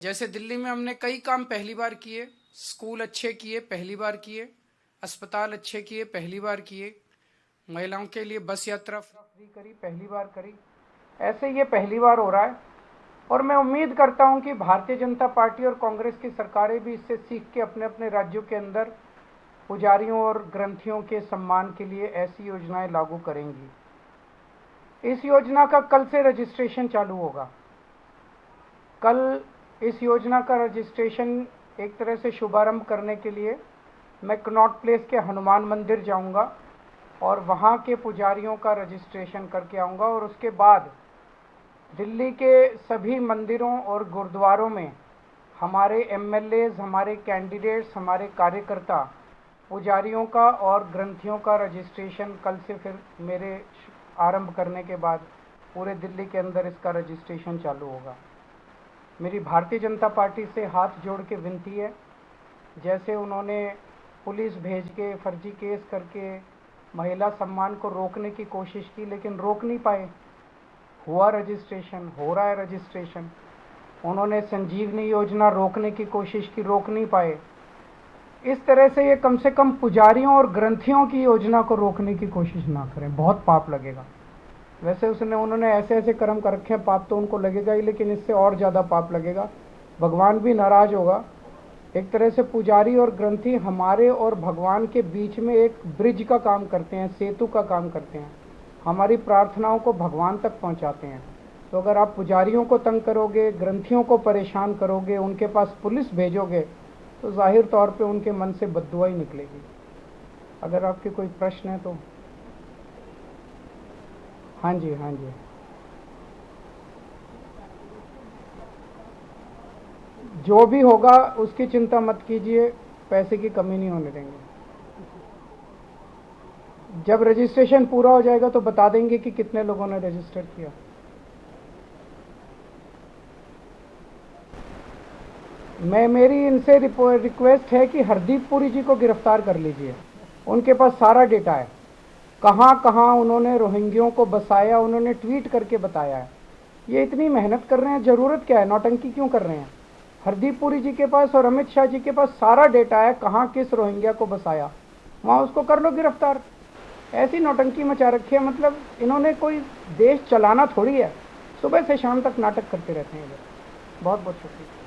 जैसे दिल्ली में हमने कई काम पहली बार किए, स्कूल अच्छे किए पहली बार किए, अस्पताल अच्छे किए पहली बार किए, महिलाओं के लिए बस यात्रा फ्री करी पहली बार करी। ऐसे ये पहली बार हो रहा है और मैं उम्मीद करता हूं कि भारतीय जनता पार्टी और कांग्रेस की सरकारें भी इससे सीख के अपने अपने राज्यों के अंदर पुजारियों और ग्रंथियों के सम्मान के लिए ऐसी योजनाएं लागू करेंगी। इस योजना का कल से रजिस्ट्रेशन चालू होगा। कल इस योजना का रजिस्ट्रेशन एक तरह से शुभारंभ करने के लिए मैं कनॉट प्लेस के हनुमान मंदिर जाऊंगा और वहां के पुजारियों का रजिस्ट्रेशन करके आऊंगा और उसके बाद दिल्ली के सभी मंदिरों और गुरुद्वारों में हमारे एमएलएज, हमारे कैंडिडेट्स, हमारे कार्यकर्ता पुजारियों का और ग्रंथियों का रजिस्ट्रेशन कल से फिर मेरे आरंभ करने के बाद पूरे दिल्ली के अंदर इसका रजिस्ट्रेशन चालू होगा। मेरी भारतीय जनता पार्टी से हाथ जोड़ के विनती है, जैसे उन्होंने पुलिस भेज के फर्जी केस करके महिला सम्मान को रोकने की कोशिश की लेकिन रोक नहीं पाए, हुआ रजिस्ट्रेशन, हो रहा है रजिस्ट्रेशन। उन्होंने संजीवनी योजना रोकने की कोशिश की, रोक नहीं पाए। इस तरह से ये कम से कम पुजारियों और ग्रंथियों की योजना को रोकने की कोशिश ना करें, बहुत पाप लगेगा। वैसे उन्होंने ऐसे ऐसे कर्म कर रखे हैं, पाप तो उनको लगेगा ही, लेकिन इससे और ज़्यादा पाप लगेगा, भगवान भी नाराज होगा। एक तरह से पुजारी और ग्रंथी हमारे और भगवान के बीच में एक ब्रिज का काम करते हैं, सेतु का काम करते हैं, हमारी प्रार्थनाओं को भगवान तक पहुंचाते हैं। तो अगर आप पुजारियों को तंग करोगे, ग्रंथियों को परेशान करोगे, उनके पास पुलिस भेजोगे, तो जाहिर तौर पे उनके मन से बद्दुआ ही निकलेगी। अगर आपके कोई प्रश्न है तो। हाँ जी, हाँ जी। जो भी होगा उसकी चिंता मत कीजिए, पैसे की कमी नहीं होने देंगे। जब रजिस्ट्रेशन पूरा हो जाएगा तो बता देंगे कि कितने लोगों ने रजिस्टर किया। मेरी इनसे रिक्वेस्ट है कि हरदीप पुरी जी को गिरफ्तार कर लीजिए। उनके पास सारा डेटा है, कहाँ कहाँ उन्होंने रोहिंग्यों को बसाया, उन्होंने ट्वीट करके बताया है। ये इतनी मेहनत कर रहे हैं, ज़रूरत क्या है, नौटंकी क्यों कर रहे हैं? हरदीप पुरी जी के पास और अमित शाह जी के पास सारा डेटा है, कहाँ किस रोहिंग्या को बसाया, वहाँ उसको कर लो गिरफ्तार। ऐसी नौटंकी मचा रखी है, मतलब इन्होंने कोई देश चलाना थोड़ी है, सुबह से शाम तक नाटक करते रहते हैं। बहुत बहुत शुक्रिया।